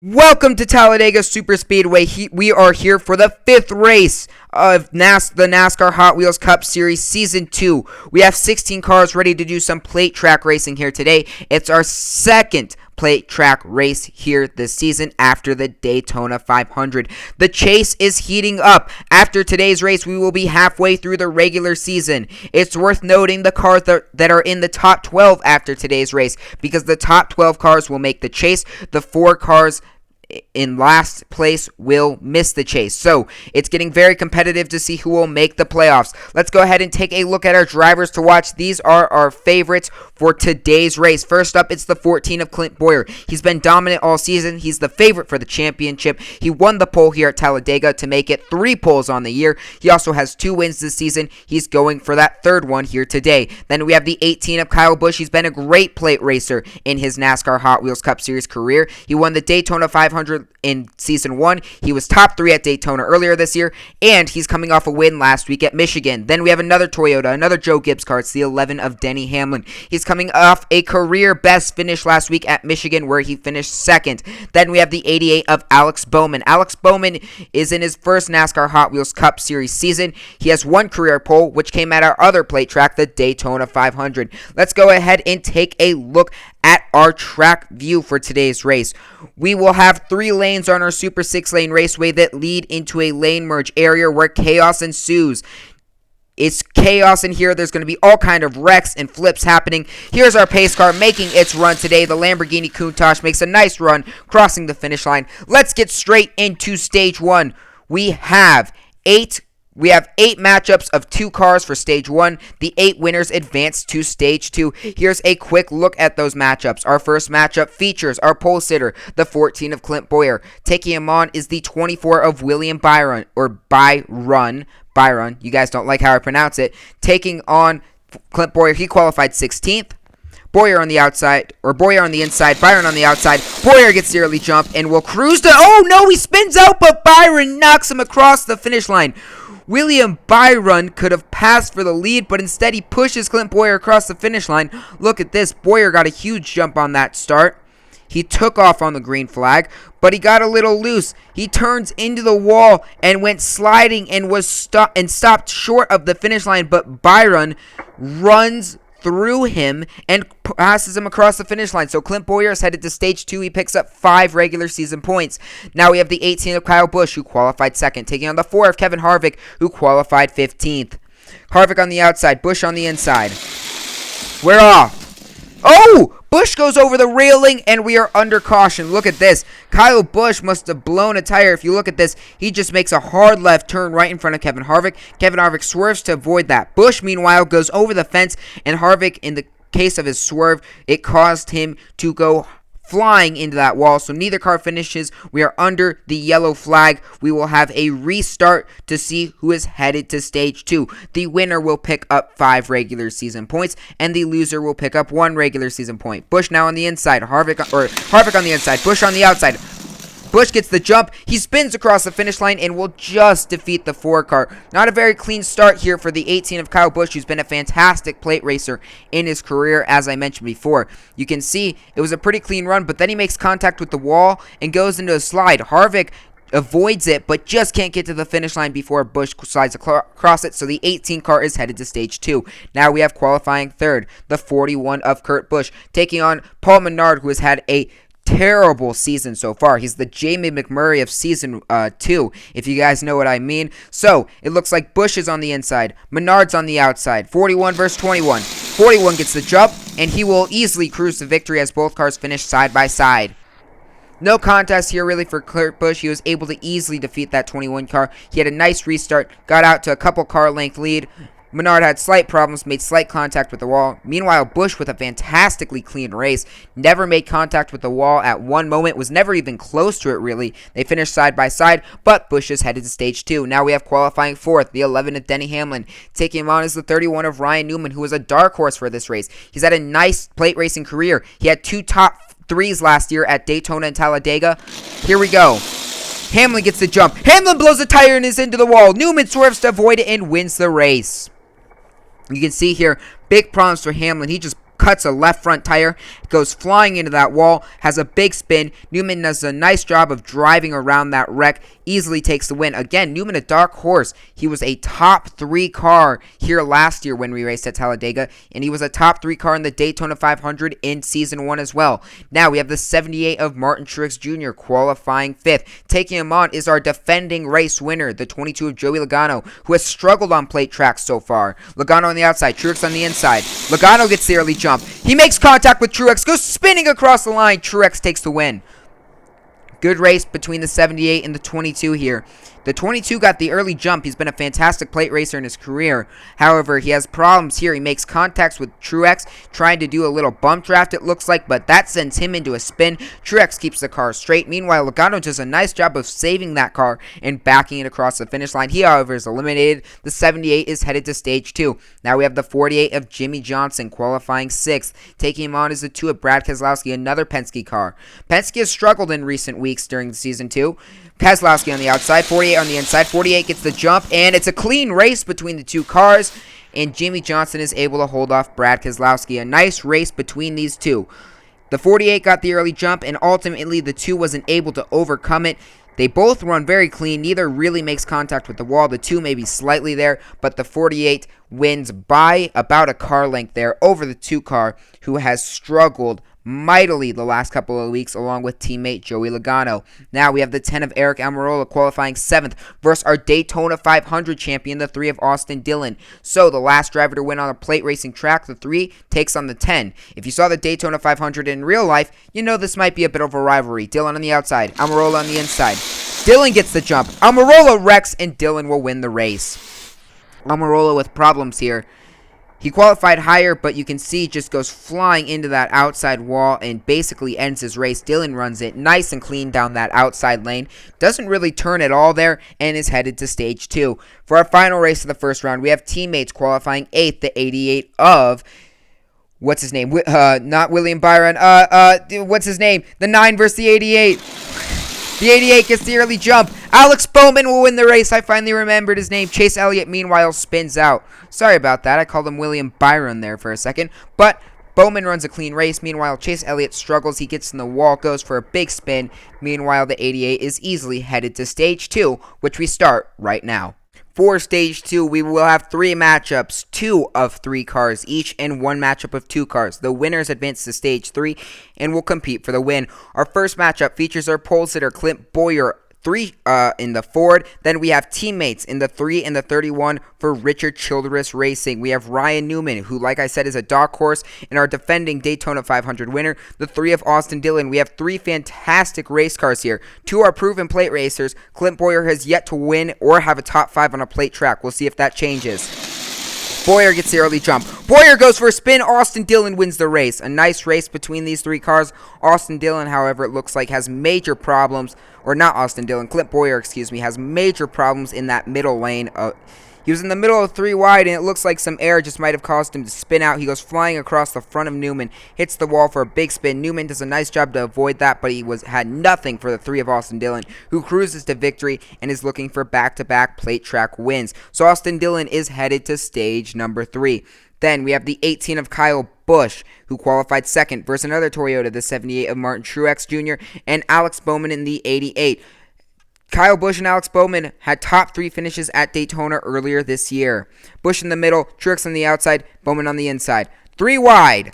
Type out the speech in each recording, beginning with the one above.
Welcome to Talladega Super Speedway. We are here for the 5th race of the NASCAR Hot Wheels Cup Series Season 2. We have 16 cars ready to do some plate track racing here today. It's our second plate track race here this season after the Daytona 500. The chase is heating up. After today's race, we will be halfway through the regular season. It's worth noting the cars that are in the top 12 after today's race, because the top 12 cars will make the chase. The 4 cars in last place will miss the chase. So it's getting very competitive to see who will make the playoffs. Let's go ahead and take a look at our drivers to watch. These are our favorites for today's race. First up, it's the 14 of Clint Bowyer. He's been dominant all season. He's the favorite for the championship. He won the pole here at Talladega to make it 3 poles on the year. He also has 2 wins this season. He's going for that 3rd one here today. Then we have the 18 of Kyle Busch. He's been a great plate racer in his NASCAR Hot Wheels Cup Series career. He won the Daytona 500 in Season 1. He was top 3 at Daytona earlier this year, and he's coming off a win last week at Michigan. Then we have another Toyota, another Joe Gibbs car. It's the 11 of Denny Hamlin. He's coming off a career best finish last week at Michigan, where he finished 2nd. Then we have the 88 of Alex Bowman. Alex Bowman is in his first NASCAR Hot Wheels Cup Series season. He has 1 career pole, which came at our other plate track, the Daytona 500. Let's go ahead and take a look at our track view for today's race. We will have 3 lanes on our Super 6-lane raceway that lead into a lane merge area where chaos ensues. It's chaos in here. There's going to be all kind of wrecks and flips happening. Here's our pace car making its run today. The Lamborghini Countach makes a nice run, crossing the finish line. Let's get straight into stage 1. We have 8 matchups of 2 cars for Stage 1. The 8 winners advance to Stage 2. Here's a quick look at those matchups. Our first matchup features our pole sitter, the 14 of Clint Bowyer. Taking him on is the 24 of William Byron, or Byron. You guys don't like how I pronounce it. Taking on Clint Bowyer, he qualified 16th. Bowyer on the inside, Byron on the outside. Bowyer gets the early jump and will cruise to, oh no, he spins out, but Byron knocks him across the finish line. William Byron could have passed for the lead, but instead he pushes Clint Bowyer across the finish line. Look at this. Bowyer got a huge jump on that start. He took off on the green flag, but he got a little loose. He turns into the wall and went sliding and was stopped short of the finish line, but Byron runs through him and passes him across the finish line. So Clint Bowyer is headed to Stage 2. He picks up 5 regular season points. Now we have the 18 of Kyle Busch, who qualified 2nd, taking on the 4 of Kevin Harvick, who qualified 15th. Harvick on the outside, Busch on the inside. We're off. Oh! Busch goes over the railing, and we are under caution. Look at this. Kyle Busch must have blown a tire. If you look at this, he just makes a hard left turn right in front of Kevin Harvick. Kevin Harvick swerves to avoid that. Busch, meanwhile, goes over the fence, and Harvick, in the case of his swerve, it caused him to go flying into that wall. So neither car finishes. We are under the yellow flag. We will have a restart to see who is headed to Stage 2. The winner will pick up 5 regular season points, and the loser will pick up 1 regular season point. Busch now on the inside, Harvick on the inside, Busch on the outside. Busch gets the jump. He spins across the finish line and will just defeat the 4 car. Not a very clean start here for the 18 of Kyle Busch, who's been a fantastic plate racer in his career, as I mentioned before. You can see it was a pretty clean run, but then he makes contact with the wall and goes into a slide. Harvick avoids it, but just can't get to the finish line before Busch slides across it, so the 18 car is headed to Stage 2. Now we have qualifying 3rd, the 41 of Kurt Busch, taking on Paul Menard, who has had a terrible season so far. He's the Jamie McMurray of Season 2, if you guys know what I mean. So, it looks like Busch is on the inside, Menard's on the outside, 41 versus 21. 41 gets the jump, and he will easily cruise to victory as both cars finish side by side. No contest here really for Kurt Busch. He was able to easily defeat that 21 car. He had a nice restart, got out to a couple car length lead. Menard had slight problems, made slight contact with the wall. Meanwhile, Busch, with a fantastically clean race, never made contact with the wall at one moment, was never even close to it, really. They finished side by side, but Busch is headed to Stage 2. Now we have qualifying 4th, the 11 of Denny Hamlin. Taking him on is the 31 of Ryan Newman, who was a dark horse for this race. He's had a nice plate racing career. He had 2 top 3s last year at Daytona and Talladega. Here we go. Hamlin gets the jump. Hamlin blows the tire and is into the wall. Newman swerves to avoid it and wins the race. You can see here, big problems for Hamlin. He just cuts a left front tire, goes flying into that wall, has a big spin. Newman does a nice job of driving around that wreck, easily takes the win. Again, Newman a dark horse. He was a top 3 car here last year when we raced at Talladega, and he was a top 3 car in the Daytona 500 in Season 1 as well. Now we have the 78 of Martin Truex Jr. qualifying 5th. Taking him on is our defending race winner, the 22 of Joey Logano, who has struggled on plate tracks so far. Logano on the outside, Truex on the inside. Logano gets the early jump. He makes contact with Truex, goes spinning across the line. Truex takes the win. Good race between the 78 and the 22 here. The 22 got the early jump. He's been a fantastic plate racer in his career. However, he has problems here. He makes contacts with Truex, trying to do a little bump draft, it looks like, but that sends him into a spin. Truex keeps the car straight. Meanwhile, Logano does a nice job of saving that car and backing it across the finish line. He, however, is eliminated. The 78 is headed to stage 2. Now we have the 48 of Jimmy Johnson qualifying 6th. Taking him on is the 2 of Brad Keselowski, another Penske car. Penske has struggled in recent weeks during Season 2. Keselowski on the outside, 48 on the inside. 48 gets the jump, and it's a clean race between the two cars, and Jimmy Johnson is able to hold off Brad Keselowski. A nice race between these two. The 48 got the early jump, and ultimately the 2 wasn't able to overcome it. They both run very clean. Neither really makes contact with the wall. The 2 may be slightly there, but the 48 wins by about a car length there over the 2 car, who has struggled mightily the last couple of weeks along with teammate Joey Logano. Now we have the 10 of Eric Almirola qualifying 7th versus our Daytona 500 champion, the 3 of Austin Dillon. So the last driver to win on a plate racing track, the 3, takes on the 10. If you saw the Daytona 500 in real life, you know this might be a bit of a rivalry. Dillon on the outside, Almirola on the inside. Dillon gets the jump. Almirola wrecks and Dillon will win the race. Almirola with problems here. He qualified higher, but you can see just goes flying into that outside wall and basically ends his race. Dillon runs it nice and clean down that outside lane. Doesn't really turn at all there and is headed to stage 2. For our final race of the first round, we have teammates qualifying 8th, the 88 of... What's his name? Not William Byron. What's his name? The 9 versus the 88. The 88 gets the early jump. Alex Bowman will win the race. I finally remembered his name. Chase Elliott, meanwhile, spins out. Sorry about that. I called him William Byron there for a second. But Bowman runs a clean race. Meanwhile, Chase Elliott struggles. He gets in the wall, goes for a big spin. Meanwhile, the 88 is easily headed to stage 2, which we start right now. For stage 2, we will have 3 matchups, 2 of 3 cars each, and 1 matchup of 2 cars. The winners advance to stage 3 and will compete for the win. Our first matchup features our pole sitter Clint Bowyer 3 in the Ford. Then we have teammates in the 3 and the 31 for Richard Childress Racing. We have Ryan Newman, who, like I said, is a dark horse and our defending Daytona 500 winner. The 3 of Austin Dillon. We have 3 fantastic race cars here. 2 are proven plate racers. Clint Bowyer has yet to win or have a top 5 on a plate track. We'll see if that changes. Bowyer gets the early jump. Bowyer goes for a spin. Austin Dillon wins the race. A nice race between these 3 cars. Austin Dillon, however, it looks like has major problems. Or not Austin Dillon. Clint Bowyer, excuse me, has major problems in that middle lane. He was in the middle of 3 wide, and it looks like some air just might have caused him to spin out. He goes flying across the front of Newman, hits the wall for a big spin. Newman does a nice job to avoid that, but he had nothing for the 3 of Austin Dillon, who cruises to victory and is looking for back-to-back plate track wins. So Austin Dillon is headed to stage number 3. Then we have the 18 of Kyle Busch, who qualified 2nd versus another Toyota, the 78 of Martin Truex Jr., and Alex Bowman in the 88. Kyle Busch and Alex Bowman had top 3 finishes at Daytona earlier this year. Busch in the middle, Truex on the outside, Bowman on the inside. 3 wide.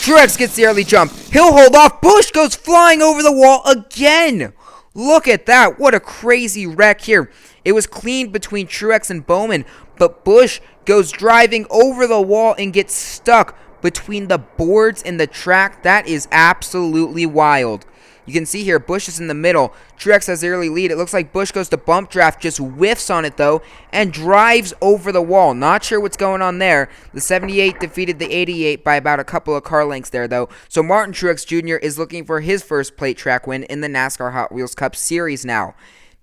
Truex gets the early jump. He'll hold off. Busch goes flying over the wall again. Look at that. What a crazy wreck here. It was clean between Truex and Bowman, but Busch goes driving over the wall and gets stuck between the boards and the track. That is absolutely wild. You can see here, Busch is in the middle. Truex has the early lead. It looks like Busch goes to bump draft, just whiffs on it, though, and drives over the wall. Not sure what's going on there. The 78 defeated the 88 by about a couple of car lengths there, though. So Martin Truex Jr. is looking for his first plate track win in the NASCAR Hot Wheels Cup Series now.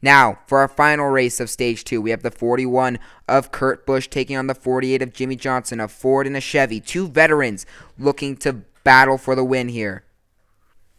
Now, for our final race of Stage 2, we have the 41 of Kurt Busch taking on the 48 of Jimmy Johnson, a Ford and a Chevy. 2 veterans looking to battle for the win here.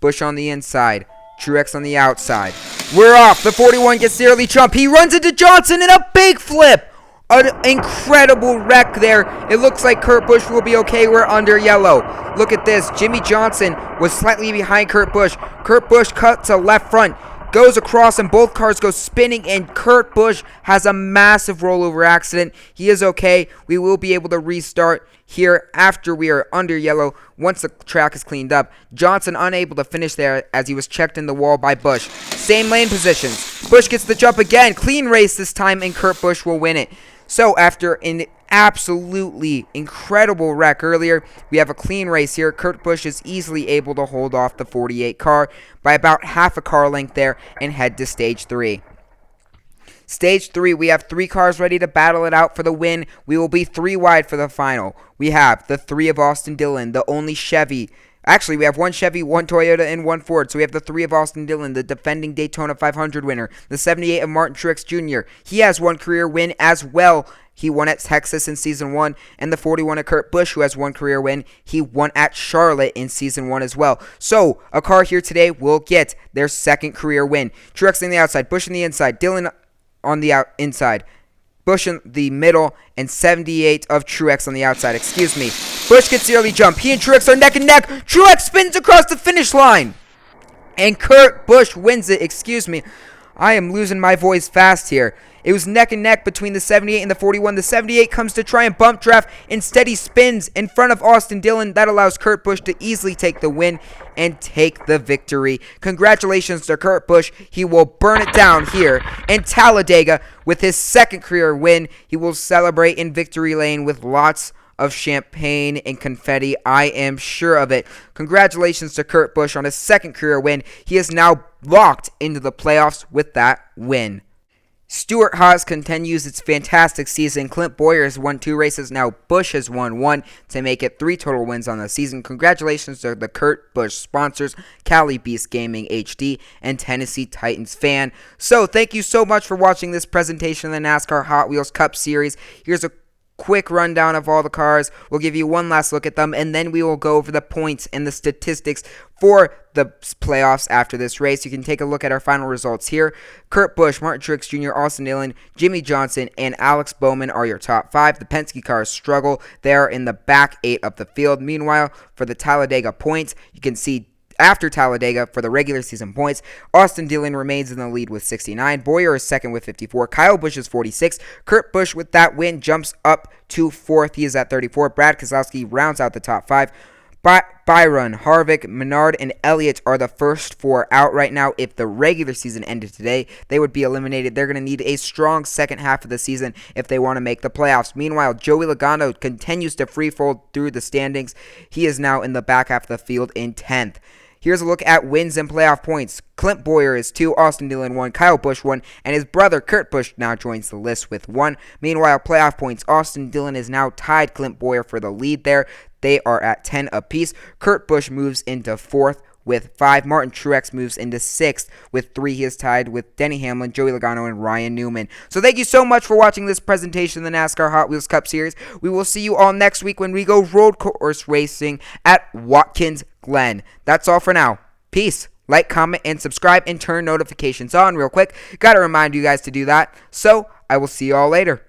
Busch on the inside, Truex on the outside. We're off. The 41 gets the early jump. He runs into Johnson in a big flip. An incredible wreck there. It looks like Kurt Busch will be okay. We're under yellow. Look at this. Jimmy Johnson was slightly behind Kurt Busch. Kurt Busch cuts to left front, goes across, and both cars go spinning, and Kurt Busch has a massive rollover accident. He is okay. We will be able to restart here after we are under yellow once the track is cleaned up. Johnson unable to finish there as he was checked in the wall by Busch. Same lane positions. Busch gets the jump again. Clean race this time, and Kurt Busch will win it. So after an absolutely incredible wreck earlier, we have a clean race here. Kurt Busch is easily able to hold off the 48 car by about half a car length there and head to stage 3. Stage 3, we have 3 cars ready to battle it out for the win. We will be 3 wide for the final. We have the 3 of Austin Dillon, the only Chevy. Actually, we have 1 Chevy, 1 Toyota, and 1 Ford. So we have the 3 of Austin Dillon, the defending Daytona 500 winner. The 78 of Martin Truex Jr. He has 1 career win as well. He won at Texas in Season 1. And the 41 of Kurt Busch, who has 1 career win. He won at Charlotte in Season 1 as well. So a car here today will get their 2nd career win. Truex on the outside, Busch on the inside, Dillon on the inside, Busch in the middle, and 78 of Truex on the outside. Excuse me. Busch gets the early jump. He and Truex are neck and neck. Truex spins across the finish line. And Kurt Busch wins it. Excuse me. I am losing my voice fast here. It was neck and neck between the 78 and the 41. The 78 comes to try and bump draft. Instead, he spins in front of Austin Dillon. That allows Kurt Busch to easily take the win and take the victory. Congratulations to Kurt Busch. He will burn it down here in Talladega with his 2nd career win. He will celebrate in victory lane with lots of champagne and confetti. I am sure of it. Congratulations to Kurt Busch on his 2nd career win. He is now locked into the playoffs with that win. Stewart Haas continues its fantastic season. Clint Bowyer has won 2 races. Now Busch has won 1 to make it 3 total wins on the season. Congratulations to the Kurt Busch sponsors, Cali Beast Gaming HD, and Tennessee Titans fan. So thank you so much for watching this presentation of the NASCAR Hot Wheels Cup Series. Here's a quick rundown of all the cars. We'll give you one last look at them, and then we will go over the points and the statistics for the playoffs after this race. You can take a look at our final results here. Kurt Busch, Martin Truex Jr., Austin Dillon, Jimmy Johnson, and Alex Bowman are your top 5. The Penske cars struggle. They are in the back 8 of the field. Meanwhile, for the Talladega points, you can see after Talladega, for the regular season points, Austin Dillon remains in the lead with 69. Bowyer is 2nd with 54. Kyle Busch is 46. Kurt Busch, with that win, jumps up to 4th. He is at 34. Brad Keselowski rounds out the top 5. Byron, Harvick, Menard, and Elliott are the first 4 out right now. If the regular season ended today, they would be eliminated. They're going to need a strong second half of the season if they want to make the playoffs. Meanwhile, Joey Logano continues to freefall through the standings. He is now in the back half of the field in 10th. Here's a look at wins and playoff points. Clint Bowyer is 2, Austin Dillon 1, Kyle Busch 1, and his brother Kurt Busch now joins the list with 1. Meanwhile, playoff points, Austin Dillon is now tied Clint Bowyer for the lead there. They are at 10 apiece. Kurt Busch moves into 4th with 5. Martin Truex moves into 6th with 3. He is tied with Denny Hamlin, Joey Logano, and Ryan Newman. So thank you so much for watching this presentation of the NASCAR Hot Wheels Cup Series. We will see you all next week when we go road course racing at Watkins Glen. That's all for now. Peace. Like, comment, and subscribe, and turn notifications on real quick. Gotta remind you guys to do that. So I will see you all later.